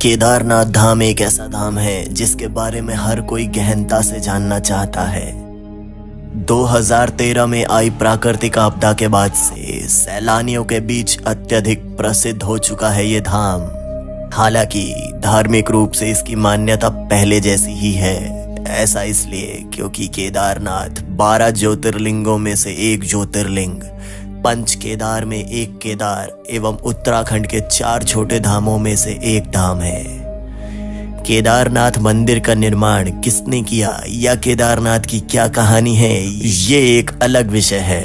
केदारनाथ धाम एक ऐसा धाम है जिसके बारे में हर कोई गहनता से जानना चाहता है। 2013 में आई प्राकृतिक आपदा के बाद से सैलानियों के बीच अत्यधिक प्रसिद्ध हो चुका है ये धाम। हालांकि धार्मिक रूप से इसकी मान्यता पहले जैसी ही है। ऐसा इसलिए क्योंकि केदारनाथ 12 ज्योतिर्लिंगों में से एक ज्योतिर्लिंग, पंच केदार में एक केदार एवं उत्तराखंड के 4 छोटे धामों में से एक धाम है। केदारनाथ मंदिर का निर्माण किसने किया या केदारनाथ की क्या कहानी है, ये एक अलग विषय है।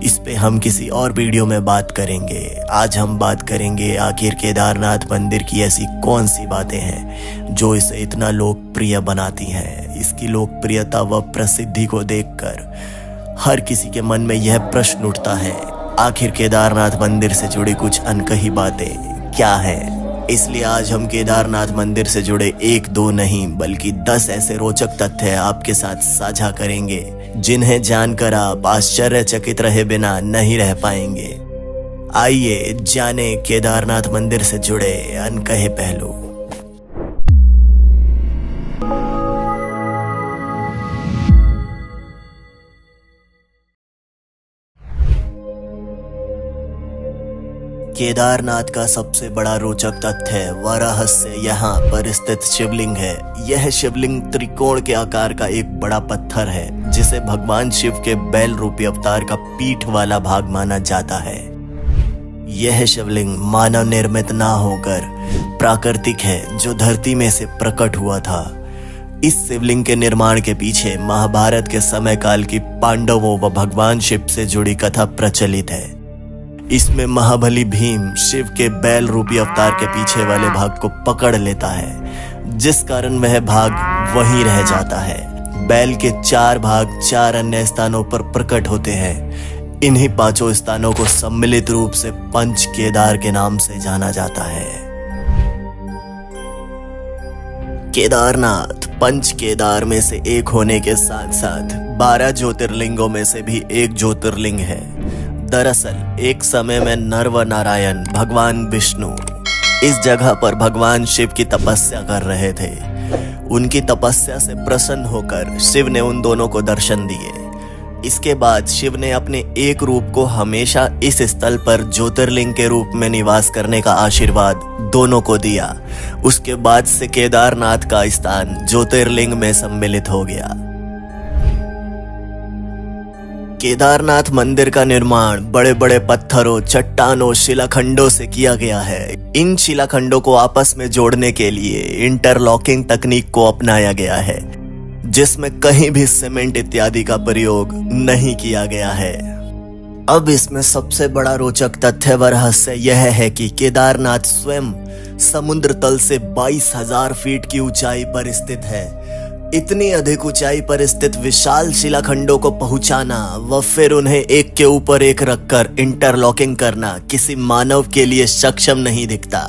इस पे हम किसी और वीडियो में बात करेंगे। आज हम बात करेंगे आखिर केदारनाथ मंदिर की ऐसी कौन सी बातें हैं जो इसे इतना लोकप्रिय बनाती हैं। इसकी लोकप्रियता व प्रसिद्धि को देखकर हर किसी के मन में यह प्रश्न उठता है, आखिर केदारनाथ मंदिर से जुड़ी कुछ अनकही बातें क्या है। इसलिए आज हम केदारनाथ मंदिर से जुड़े 1-2 नहीं बल्कि 10 ऐसे रोचक तथ्य आपके साथ साझा करेंगे जिन्हें जानकर आप आश्चर्यचकित रहे बिना नहीं रह पाएंगे। आइए जाने केदारनाथ मंदिर से जुड़े अनकहे पहलू। केदारनाथ का सबसे बड़ा रोचक तथ्य व रहस्य यहाँ पर स्थित शिवलिंग है। यह शिवलिंग त्रिकोण के आकार का एक बड़ा पत्थर है जिसे भगवान शिव के बैल रूपी अवतार का पीठ वाला भाग माना जाता है। यह शिवलिंग मानव निर्मित ना होकर प्राकृतिक है जो धरती में से प्रकट हुआ था। इस शिवलिंग के निर्माण के पीछे महाभारत के समय काल की पांडवों व भगवान शिव से जुड़ी कथा प्रचलित है। इसमें महाबली भीम शिव के बैल रूपी अवतार के पीछे वाले भाग को पकड़ लेता है, जिस कारण वह भाग वहीं रह जाता है। बैल के 4 भाग 4 अन्य स्थानों पर प्रकट होते हैं। इन्हीं 5 स्थानों को सम्मिलित रूप से पंच केदार के नाम से जाना जाता है। केदारनाथ पंच केदार में से एक होने के साथ साथ 12 ज्योतिर्लिंगों में से भी एक ज्योतिर्लिंग है। दरअसल एक समय में नर व नारायण भगवान विष्णु इस जगह पर भगवान शिव की तपस्या कर रहे थे। उनकी तपस्या से प्रसन्न होकर शिव ने उन दोनों को दर्शन दिए। इसके बाद शिव ने अपने एक रूप को हमेशा इस स्थल पर ज्योतिर्लिंग के रूप में निवास करने का आशीर्वाद दोनों को दिया। उसके बाद से केदारनाथ का स्थान ज्योतिर्लिंग में सम्मिलित हो गया। केदारनाथ मंदिर का निर्माण बड़े बड़े पत्थरों, चट्टानों, शिलाखंडों से किया गया है। इन शिलाखंडों को आपस में जोड़ने के लिए इंटरलॉकिंग तकनीक को अपनाया गया है, जिसमें कहीं भी सीमेंट इत्यादि का प्रयोग नहीं किया गया है। अब इसमें सबसे बड़ा रोचक तथ्य व रहस्य यह है कि केदारनाथ स्वयं समुद्र तल से 22,000 फीट की ऊंचाई पर स्थित है। इतनी अधिक ऊंचाई पर स्थित विशाल शिलाखंडों को पहुंचाना व फिर उन्हें एक के ऊपर एक रखकर इंटरलॉकिंग करना किसी मानव के लिए सक्षम नहीं दिखता।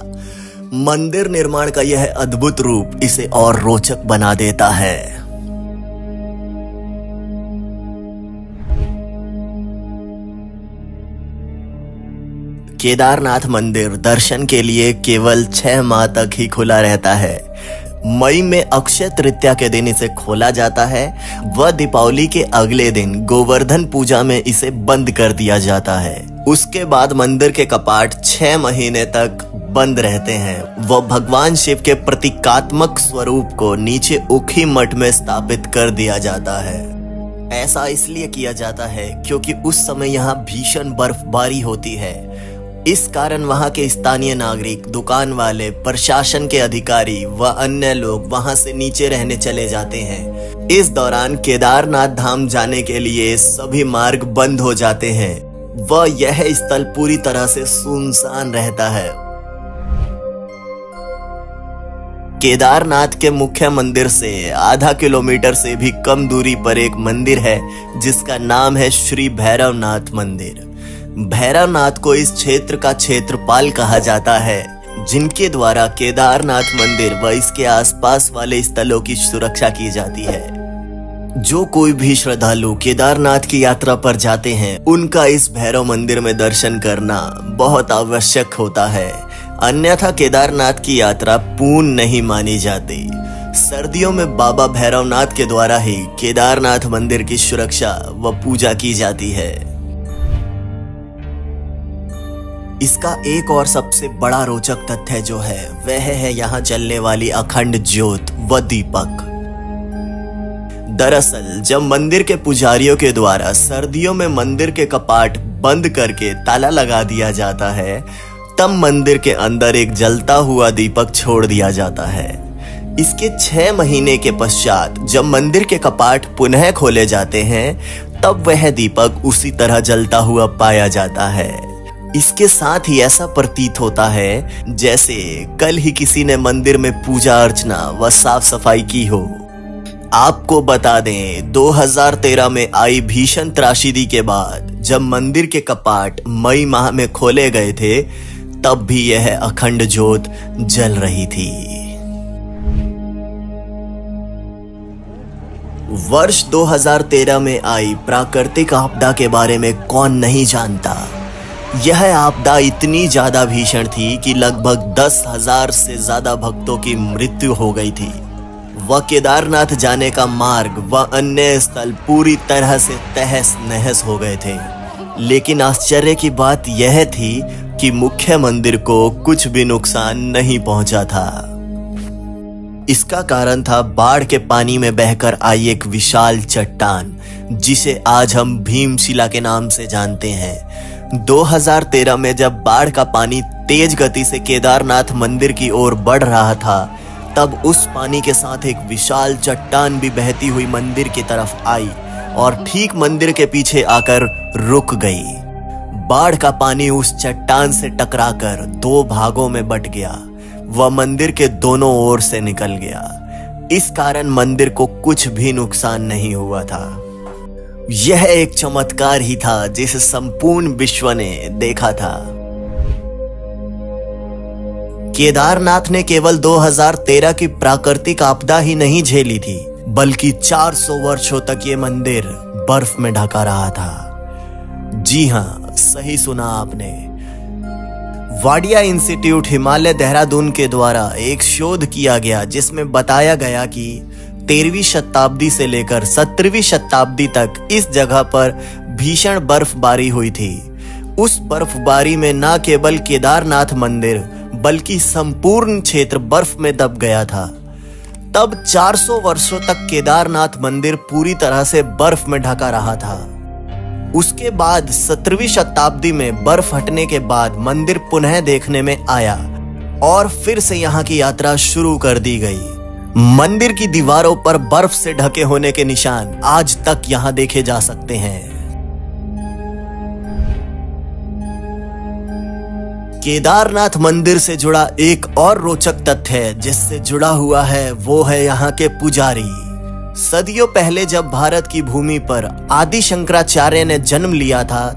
मंदिर निर्माण का यह अद्भुत रूप इसे और रोचक बना देता है। केदारनाथ मंदिर दर्शन के लिए केवल 6 माह तक ही खुला रहता है। मई में अक्षय तृतीया के दिन इसे खोला जाता है व दीपावली के अगले दिन गोवर्धन पूजा में इसे बंद कर दिया जाता है। उसके बाद मंदिर के कपाट 6 महीने तक बंद रहते हैं व भगवान शिव के प्रतीकात्मक स्वरूप को नीचे उखी मठ में स्थापित कर दिया जाता है। ऐसा इसलिए किया जाता है क्योंकि उस समय यहाँ भीषण बर्फबारी होती है। इस कारण वहां के स्थानीय नागरिक, दुकान वाले, प्रशासन के अधिकारी व अन्य लोग वहां से नीचे रहने चले जाते हैं। इस दौरान केदारनाथ धाम जाने के लिए सभी मार्ग बंद हो जाते हैं व यह स्थल पूरी तरह से सुनसान रहता है। केदारनाथ के मुख्य मंदिर से आधा किलोमीटर से भी कम दूरी पर एक मंदिर है जिसका नाम है श्री भैरवनाथ मंदिर। भैरवनाथ को इस क्षेत्र का क्षेत्रपाल कहा जाता है, जिनके द्वारा केदारनाथ मंदिर व इसके आसपास वाले स्थलों की सुरक्षा की जाती है। जो कोई भी श्रद्धालु केदारनाथ की यात्रा पर जाते हैं, उनका इस भैरव मंदिर में दर्शन करना बहुत आवश्यक होता है। अन्यथा केदारनाथ की यात्रा पूर्ण नहीं मानी जाती। सर्दियों में बाबा भैरवनाथ के द्वारा ही केदारनाथ मंदिर की सुरक्षा व पूजा की जाती है। इसका एक और सबसे बड़ा रोचक तथ्य जो है वह है यहाँ जलने वाली अखंड ज्योत व दीपक। दरअसल जब मंदिर के पुजारियों के द्वारा सर्दियों में मंदिर के कपाट बंद करके ताला लगा दिया जाता है, तब मंदिर के अंदर एक जलता हुआ दीपक छोड़ दिया जाता है। इसके 6 महीने के पश्चात जब मंदिर के कपाट पुनः खोले जाते हैं, तब वह दीपक उसी तरह जलता हुआ पाया जाता है। इसके साथ ही ऐसा प्रतीत होता है जैसे कल ही किसी ने मंदिर में पूजा अर्चना व साफ सफाई की हो। आपको बता दें, 2013 में आई भीषण त्रासदी के बाद जब मंदिर के कपाट मई माह में खोले गए थे, तब भी यह अखंड ज्योत जल रही थी। वर्ष 2013 में आई प्राकृतिक आपदा के बारे में कौन नहीं जानता। यह आपदा इतनी ज्यादा भीषण थी कि लगभग 10,000 से ज्यादा भक्तों की मृत्यु हो गई थी। वह केदारनाथ जाने का मार्ग व अन्य स्थल पूरी तरह से तहस नहस हो गए थे। लेकिन आश्चर्य की बात यह थी कि मुख्य मंदिर को कुछ भी नुकसान नहीं पहुंचा था। इसका कारण था बाढ़ के पानी में बहकर आई एक विशाल चट्टान, जिसे आज हम भीमशिला के नाम से जानते हैं। 2013 में जब बाढ़ का पानी तेज गति से केदारनाथ मंदिर की ओर बढ़ रहा था, तब उस पानी के साथ एक विशाल चट्टान भी बहती हुई मंदिर की तरफ आई और ठीक मंदिर के पीछे आकर रुक गई। बाढ़ का पानी उस चट्टान से टकराकर 2 भागों में बट गया व मंदिर के दोनों ओर से निकल गया। इस कारण मंदिर को कुछ भी नुकसान नहीं हुआ था। यह एक चमत्कार ही था जिसे संपूर्ण विश्व ने देखा था। केदारनाथ ने केवल 2013 की प्राकृतिक आपदा ही नहीं झेली थी, बल्कि 400 वर्षों तक ये मंदिर बर्फ में ढका रहा था। जी हां, सही सुना आपने। वाडिया इंस्टीट्यूट हिमालय देहरादून के द्वारा एक शोध किया गया जिसमें बताया गया कि 13वीं शताब्दी से लेकर 17वीं शताब्दी तक इस जगह पर भीषण बर्फबारी हुई थी। उस बर्फबारी में न केवल केदारनाथ मंदिर बल्कि संपूर्ण क्षेत्र बर्फ में दब गया था। तब 400 वर्षों तक केदारनाथ मंदिर पूरी तरह से बर्फ में ढका रहा था। उसके बाद 17वीं शताब्दी में बर्फ हटने के बाद मंदिर पुनः देखने में आया और फिर से यहाँ की यात्रा शुरू कर दी गई। मंदिर की दीवारों पर बर्फ से ढके होने के निशान आज तक यहाँ देखे जा सकते हैं। केदारनाथ मंदिर से जुड़ा एक और रोचक तथ्य जिससे जुड़ा हुआ है वो है यहाँ के पुजारी। सदियों पहले जब भारत की भूमि पर आदि शंकराचार्य ने जन्म लिया था,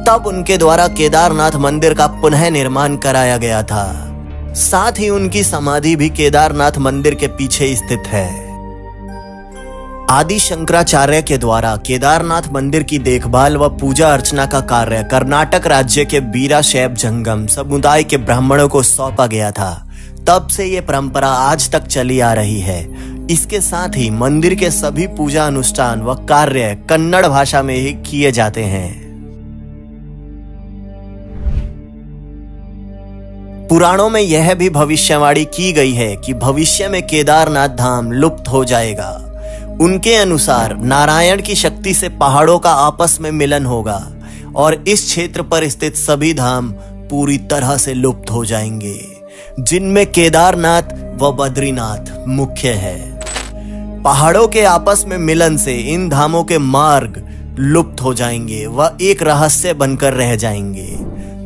तब उनके द्वारा केदारनाथ मंदिर का पुनः निर्माण कराया गया था। साथ ही उनकी समाधि भी केदारनाथ मंदिर के पीछे स्थित है। आदि शंकराचार्य के द्वारा केदारनाथ मंदिर की देखभाल व पूजा अर्चना का कार्य कर्नाटक राज्य के वीराशैव जंगम समुदाय के ब्राह्मणों को सौंपा गया था। तब से ये परंपरा आज तक चली आ रही है। इसके साथ ही मंदिर के सभी पूजा अनुष्ठान व कार्य कन्नड़ भाषा में ही किए जाते हैं। पुराणों में यह भी भविष्यवाणी की गई है कि भविष्य में केदारनाथ धाम लुप्त हो जाएगा। उनके अनुसार नारायण की शक्ति से पहाड़ों का आपस में मिलन होगा और इस क्षेत्र पर स्थित सभी धाम पूरी तरह से लुप्त हो जाएंगे, जिनमें केदारनाथ व बद्रीनाथ मुख्य है। पहाड़ों के आपस में मिलन से इन धामों के मार्ग लुप्त हो जाएंगे व एक रहस्य बनकर रह जाएंगे।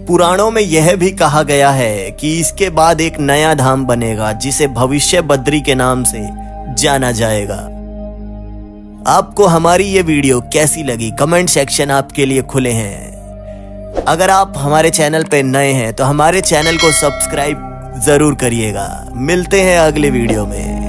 पुराणों में यह भी कहा गया है कि इसके बाद एक नया धाम बनेगा जिसे भविष्य बद्री के नाम से जाना जाएगा। आपको हमारी ये वीडियो कैसी लगी? कमेंट सेक्शन आपके लिए खुले हैं। अगर आप हमारे चैनल पे नए हैं तो हमारे चैनल को सब्सक्राइब जरूर करिएगा। मिलते हैं अगले वीडियो में।